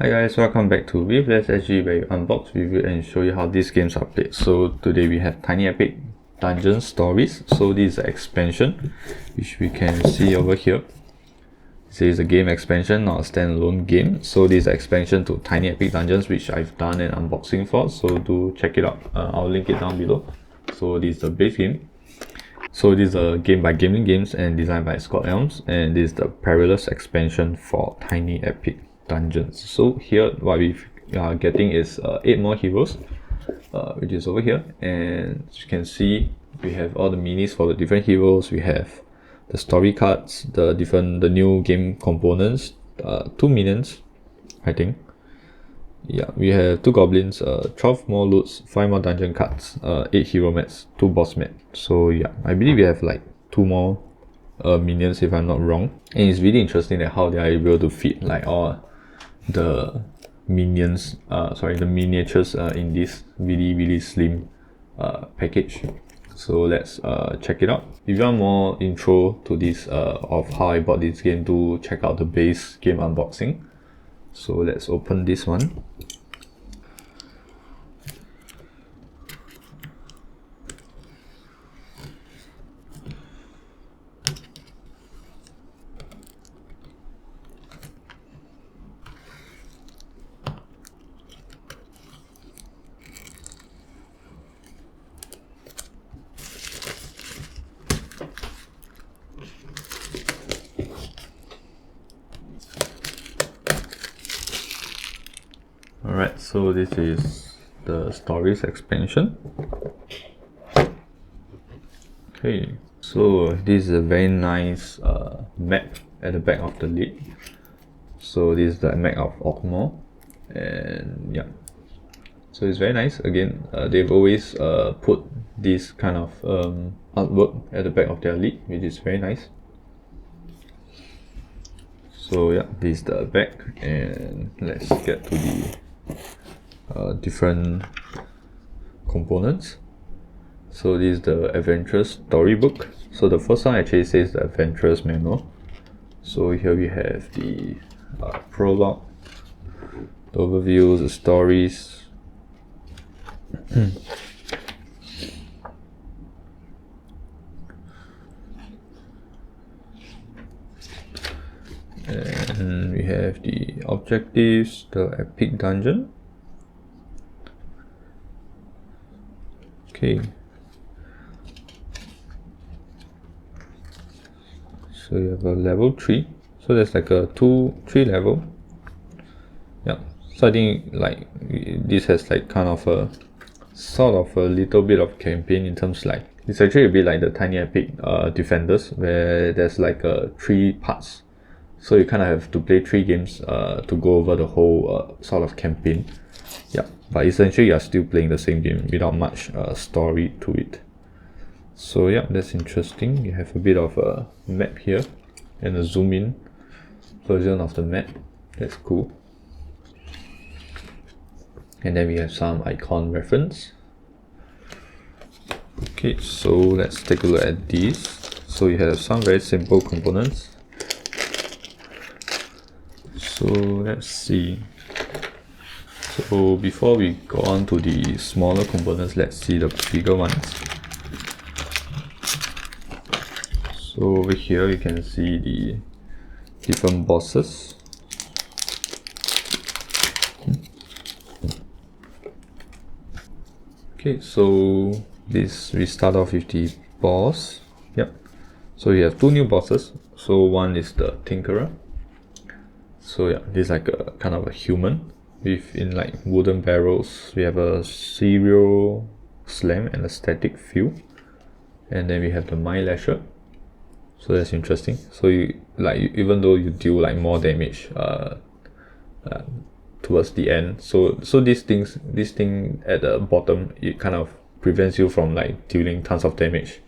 Hi guys, welcome back to SG, where we unbox, review and show you how these games are played. So today we have Tiny Epic Dungeon Stories. So this is an expansion, which we can see over here. This is a game expansion, not a standalone game. So this is an expansion to Tiny Epic Dungeons, which I've done an unboxing for. So do check it out. I'll link it down below. So this is the base game. So this is a game by Gamelyn Games and designed by Scott Elms, and this is the Perilous expansion for Tiny Epic Dungeons. So here what we are getting is 8 more heroes, which is over here, and as you can see we have all the minis for the different heroes. We have the story cards, the new game components, 2 minions, I think. Yeah, we have 2 goblins, 12 more loots, 5 more dungeon cards, 8 hero mats, 2 boss mats. So yeah, I believe we have like 2 more minions if I'm not wrong. And it's really interesting that how they are able to fit like all the minions, the miniatures in this really slim package. So let's check it out. If you want more intro to this of how I bought this game, do check out the base game unboxing. So let's open this one. Alright, so this is the stories expansion. Okay, so this is a very nice map at the back of the lid. So this is the map of Ogmore, and yeah, so it's very nice. Again, they've always put this kind of artwork at the back of their lid, which is very nice. So yeah, this is the back, and let's get to the different components. So this is the Adventurous Storybook. So the first one actually says the Adventurous Manual. So here we have the prologue, the overview, the stories. And we have the objectives, the epic dungeon. Okay. So you have a level 3. So there's like a 3 level. Yeah. So I think like this has like kind of a sort of a little bit of campaign in terms like it's actually a bit like the Tiny Epic Defenders, where there's like 3 parts. So you kind of have to play 3 games to go over the whole sort of campaign. Yeah, but essentially you are still playing the same game without much story to it. So yeah, that's interesting. You have a bit of a map here and a zoom in version of the map. That's cool. And then we have some icon reference. Okay, so let's take a look at these. So you have some very simple components. So let's see. So before we go on to the smaller components, let's see the bigger ones. So over here you can see the different bosses. Okay, so this we start off with the boss. Yep. So we have 2 new bosses. So one is the Tinkerer. So yeah, this is like a kind of a human with in like wooden barrels. We have a serial slam and a static field, and then we have the Mind Lasher. So that's interesting. So you like even though you deal like more damage towards the end, so this thing at the bottom, it kind of prevents you from like dealing tons of damage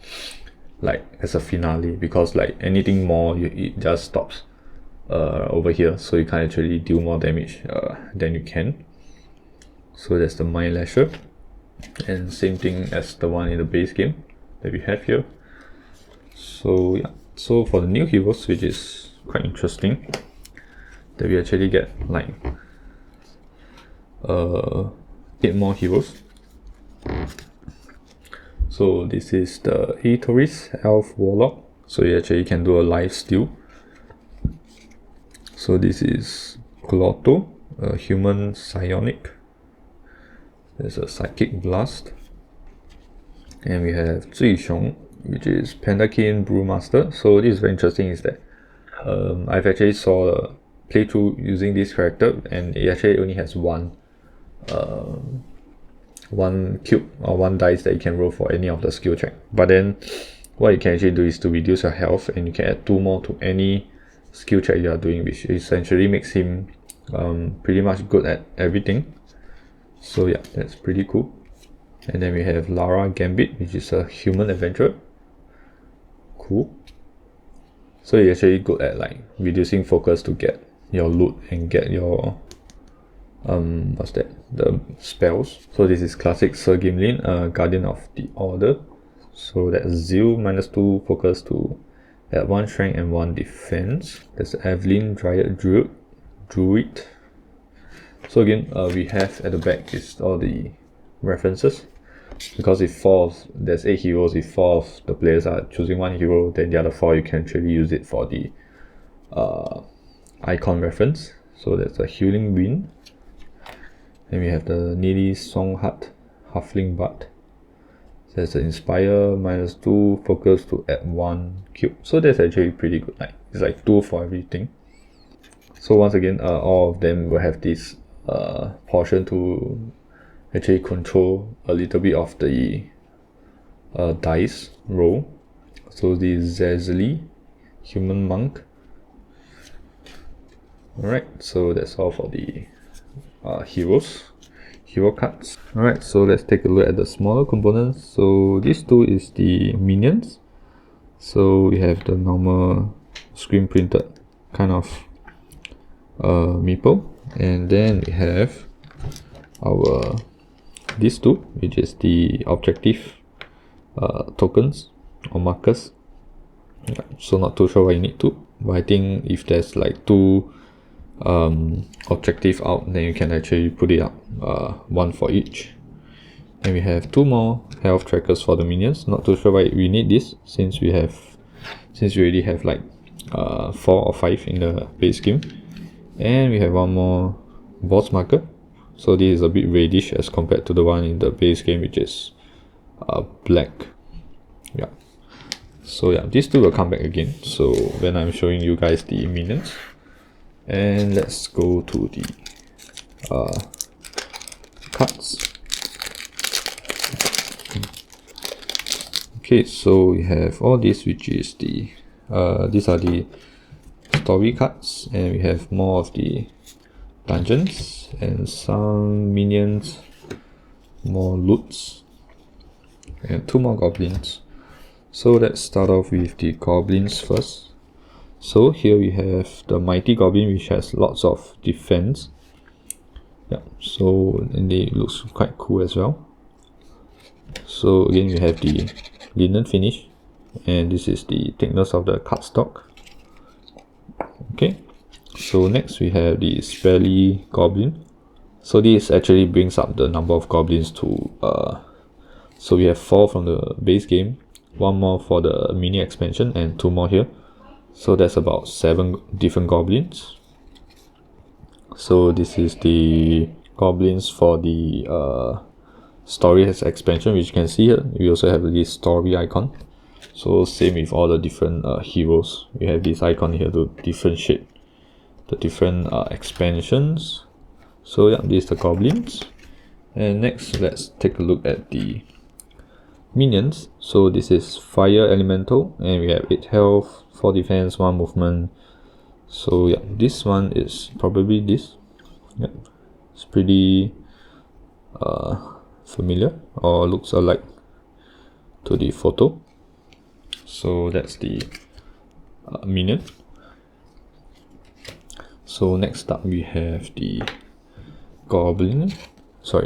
like as a finale, because like anything more it just stops over here, so you can't actually deal more damage than you can. So that's the Mind Lasher, and same thing as the one in the base game that we have here. So yeah, so for the new heroes, which is quite interesting, that we actually get like 8 more heroes. So this is the Tourist Elf Warlock. So you actually can do a life steal. So this is Glotto, a human psionic. There's a Psychic Blast. And we have Zui Xiong, which is Pandakin Brewmaster. So this is very interesting is that I've actually saw a playthrough using this character, and it actually only has one cube or one dice that you can roll for any of the skill check. But then what you can actually do is to reduce your health, and you can add 2 more to any skill check you are doing, which essentially makes him pretty much good at everything. So yeah, that's pretty cool. And then we have Lara Gambit, which is a human adventurer. Cool. So you're actually good at like reducing focus to get your loot and get your the spells. So this is classic Sir Gamelyn, Guardian of the Order. So that's Zeal, -2 focus to add 1 strength and 1 defense. There's Evelyn, Dryad Druid. So again, we have at the back is all the references. Because if there's 8 heroes, if 4 of the players are choosing 1 hero, then the other 4 you can actually use it for the icon reference. So that's a Healing Wind. Then we have the Needy Songhart, Halfling Bard. So there's the Inspire, -2 focus to add 1 cube. So that's actually pretty good. Like it's like 2 for everything. So once again, all of them will have this portion to actually control a little bit of the dice roll. So the Zazili, Human Monk. Alright, so that's all for the hero cards. Alright, so let's take a look at the smaller components. So this 2 is the minions. So we have the normal screen printed kind of meeple, and then we have our these 2, which is the objective tokens or markers. Yeah, so not too sure why you need 2, but I think if there's like 2 objective out, then you can actually put it up 1 for each. And we have 2 more health trackers for the minions. Not too sure why we need this, since we already have like 4 or 5 in the base game. And we have 1 more boss marker. So this is a bit reddish as compared to the one in the base game, which is black. Yeah. So yeah, these 2 will come back again. So when I'm showing you guys the minions. And let's go to the cards. Okay, so we have all this, which is the these are the story cards, and we have more of the dungeons and some minions, more loots, and 2 more goblins. So let's start off with the goblins first. So here we have the Mighty Goblin, which has lots of defense. Yeah, so and it looks quite cool as well. So again, we have the linen finish, and this is the thickness of the cardstock. Okay, so next we have the Spelly Goblin. So this actually brings up the number of goblins to so we have 4 from the base game, 1 more for the mini expansion, and 2 more here. So that's about 7 different goblins. So this is the goblins for the story has expansion, which you can see here. We also have this story icon. So same with all the different heroes. We have this icon here to differentiate the different expansions. So yeah, these are the goblins. And next, let's take a look at the minions. So this is Fire Elemental, and we have 8 health, 4 defense, 1 movement. So yeah, this one is probably this. Yeah, it's pretty familiar, or looks alike to the photo. So that's the minion. So next up we have the golem. So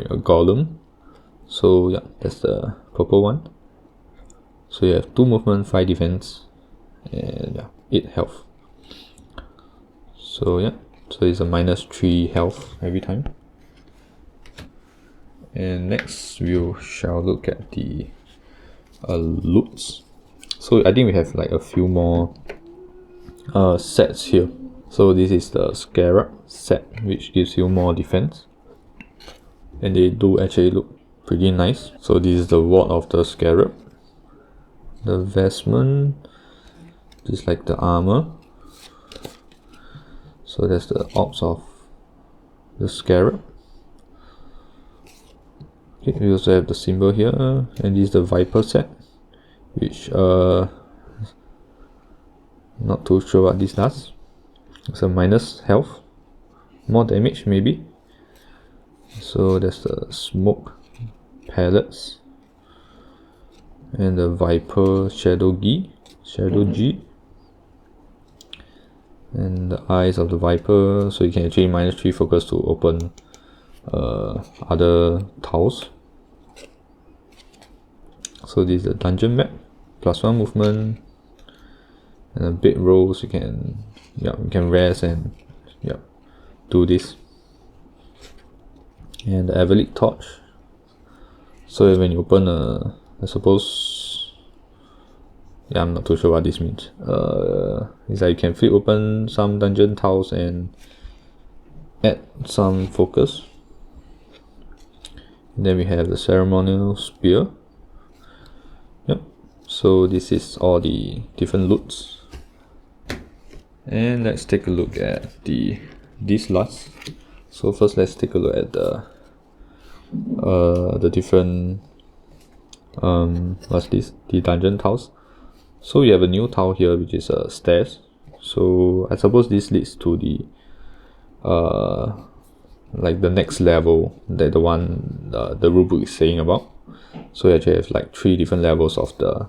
yeah, that's the purple one. So you have 2 movement, 5 defense, and yeah, 8 health. So yeah, so it's a -3 health every time. And next we shall look at the loots. So I think we have like a few more sets here. So this is the Scarab set, which gives you more defense, and they do actually look pretty nice. So this is the Ward of the Scarab, the vestment, just like the armor. So that's the orbs of the Scarab. Okay, we also have the symbol here, and this is the Viper set, which not too sure what this does. It's a minus health, more damage maybe. So there's the smoke pellets and the Viper Shadow G, and the eyes of the Viper. So you can actually -3 focus to open other tiles. So this is the dungeon map, +1 movement, and a bed rolls. You can rest and do this. And the Everleak torch. So when you open I suppose, I'm not too sure what this means. It's like you can flip open some dungeon tiles and add some focus. And then we have the ceremonial spear. So this is all the different loots. And let's take a look at these last. So first let's take a look at the different what's this? The dungeon tiles. So we have a new tile here, which is stairs. So I suppose this leads to the like the next level that the one the rulebook is saying about. So you actually have like 3 different levels of the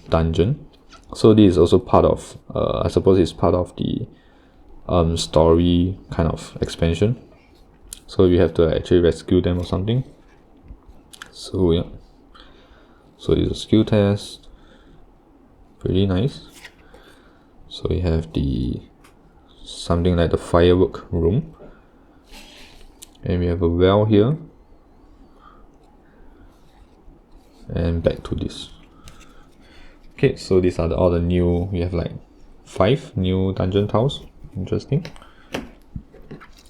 dungeon. So this is also part of I suppose it's part of the story kind of expansion. So you have to actually rescue them or something. So yeah, so it's a skill test, pretty nice. So we have the something like the firework room, and we have a well here, and back to this. Okay, so these are all the new, we have like 5 new dungeon tiles. Interesting.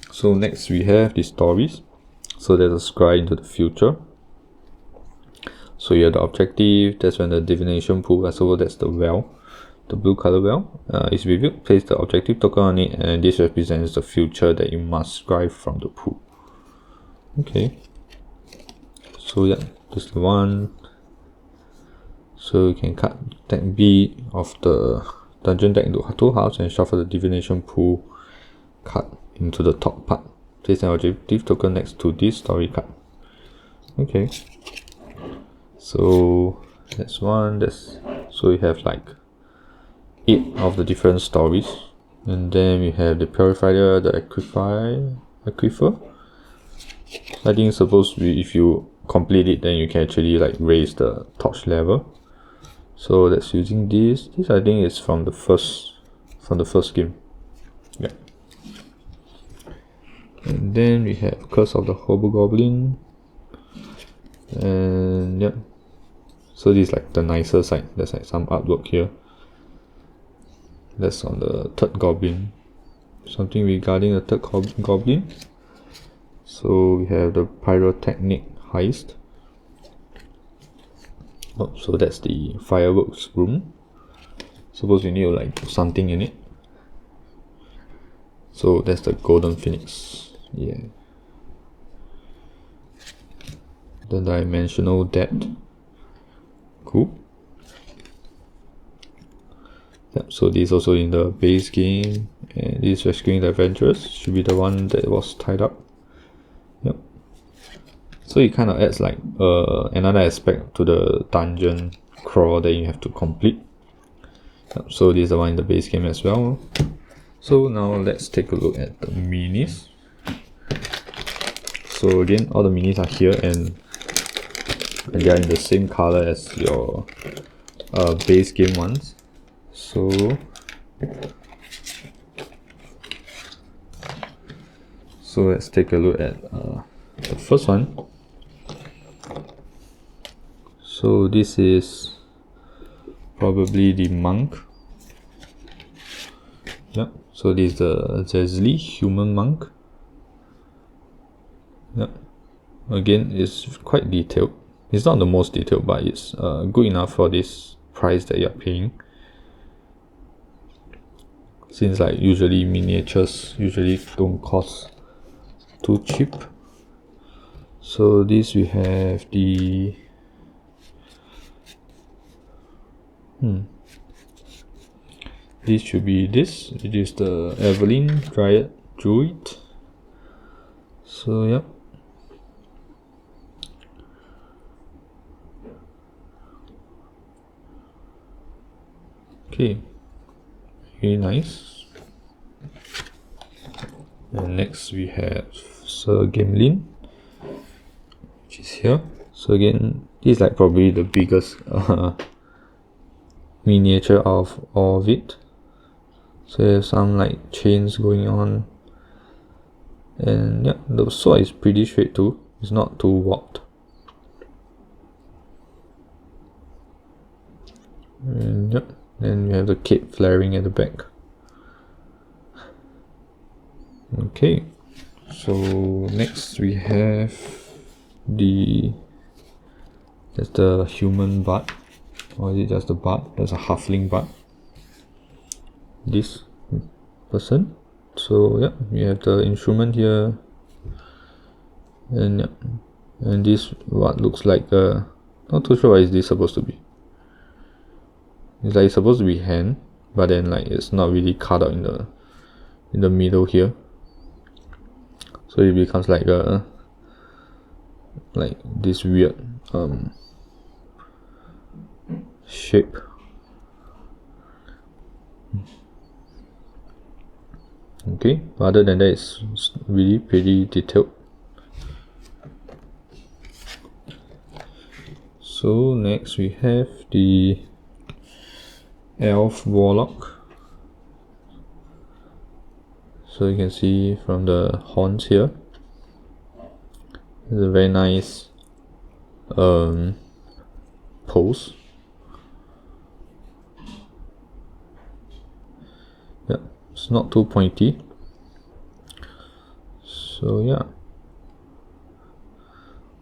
So next we have the stories. So there's a scry into the future. So you have the objective, that's when the divination pool, so that's the well, the blue color well, is revealed. Place the objective token on it, and this represents the future that you must scry from the pool. Okay. So yeah, this is the one. So you can cut deck B of the dungeon deck into 2 halves and shuffle the divination pool card into the top part. Place an objective token next to this story card. Okay. So that's one. So we have like 8 of the different stories, and then we have the purifier, the aquifer. I think it's supposed to be, if you complete it, then you can actually like raise the torch level. So that's using this. This I think is from the first game. Yeah. And then we have Curse of the Hobgoblin. And yeah. So this is like the nicer side. There's like some artwork here. That's on the 3rd goblin. Something regarding the 3rd goblin. So we have the pyrotechnic heist. Oh, so that's the fireworks room. Suppose we need to like put something in it. So that's the golden phoenix. Yeah. The dimensional depth. Cool. Yep, so this is also in the base game, and this rescuing the adventurers should be the one that was tied up. Yep. So it kind of adds like another aspect to the dungeon crawl that you have to complete. Yep, so this is the one in the base game as well. So now let's take a look at the minis. So again, all the minis are here, and they are in the same color as your base game ones. So let's take a look at the first one. So this is probably the monk. Yep. So this is the Zezli human monk. Yep. Again, it's quite detailed. It's not the most detailed, but it's good enough for this price that you're paying. Since like usually miniatures usually don't cost too cheap. So this we have the this should be this. It is the Evelyn Dryad Druid. So yep. Okay, very nice. And next we have Sir Gamelyn, which is here. So again, this is like probably the biggest miniature of all of it. So there's some like chains going on, and yeah, the sword is pretty straight too. It's not too warped. And yep. Then we have the cape flaring at the back. Okay, so next we have that's the human bard, or is it just the bard? There's a halfling bard. This person. So yeah, we have the instrument here, and yeah, and this what looks like not too sure what is this supposed to be. It's like it's supposed to be hand, but then like it's not really cut out in the middle here. So it becomes like this weird shape. Okay, other than that, it's really pretty detailed. So next we have the Elf Warlock. So you can see from the horns here, it's a very nice pose. Yeah, it's not too pointy. So yeah,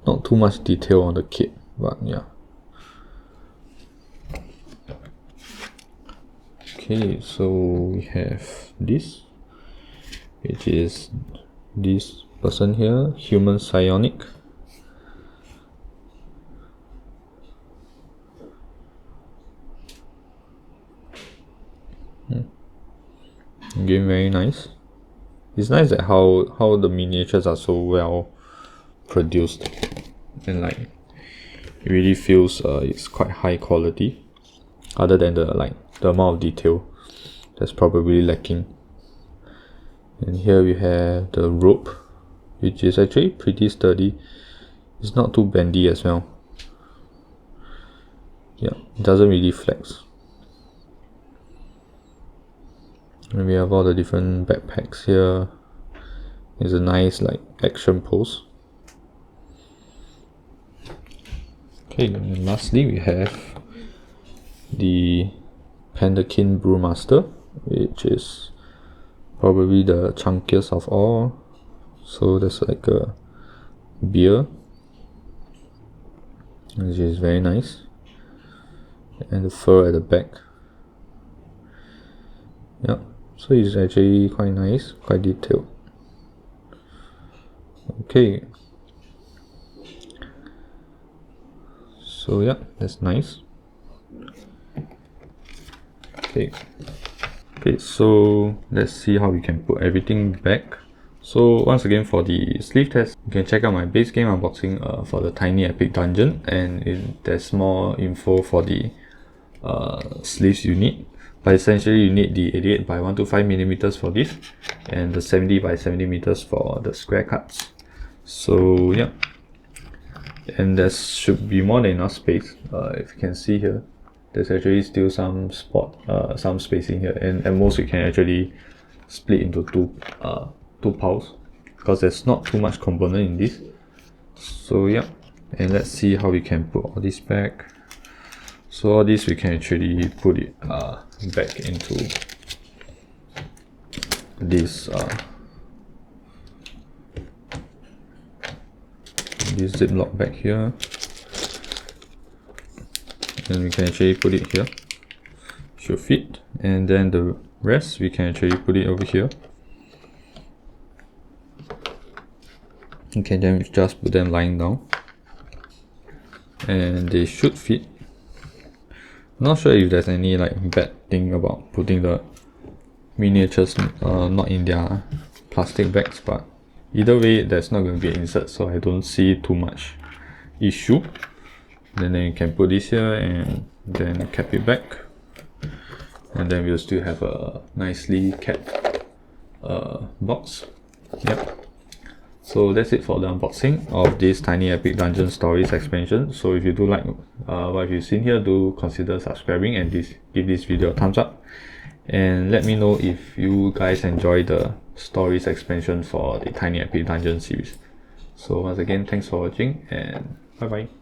not too much detail on the kit, but yeah. Okay, so we have this, which is this person here, human psionic. Again, very nice. It's nice that how the miniatures are so well produced, and like it really feels it's quite high quality, other than the amount of detail that's probably lacking. And here we have the rope, which is actually pretty sturdy. It's not too bendy as well. Yeah, it doesn't really flex. And we have all the different backpacks here. It's a nice like action pose. Okay, and then lastly we have the Pandakin Brewmaster, which is probably the chunkiest of all. So there's like a beer, which is very nice, and the fur at the back. Yeah, so it's actually quite nice, quite detailed. Okay, so yeah, that's nice. Okay, so let's see how we can put everything back. So once again, for the sleeve test, you can check out my base game unboxing for the tiny epic dungeon, and there's more info for the sleeves you need. But essentially you need the 88 by 125mm for this, and the 70 by 70mm for the square cards. So yeah, and there should be more than enough space. If you can see here, there's actually still some spacing here, and at most you can actually split into two piles, because there's not too much component in this. So yeah, and let's see how we can put all this back. So all this we can actually put it back into this this ziplock back here, and we can actually put it here, should fit, and then the rest we can actually put it over here. Okay, then we just put them lying down, and they should fit. Not sure if there's any like bad thing about putting the miniatures not in their plastic bags, but either way there's not going to be an insert, so I don't see too much issue. Then you can put this here and then cap it back, and then we'll still have a nicely capped box. Yep. So that's it for the unboxing of this Tiny Epic Dungeon Stories expansion. So if you do like what you've seen here, do consider subscribing and give this video a thumbs up. And let me know if you guys enjoy the Stories expansion for the Tiny Epic Dungeon series. So once again, thanks for watching and bye bye.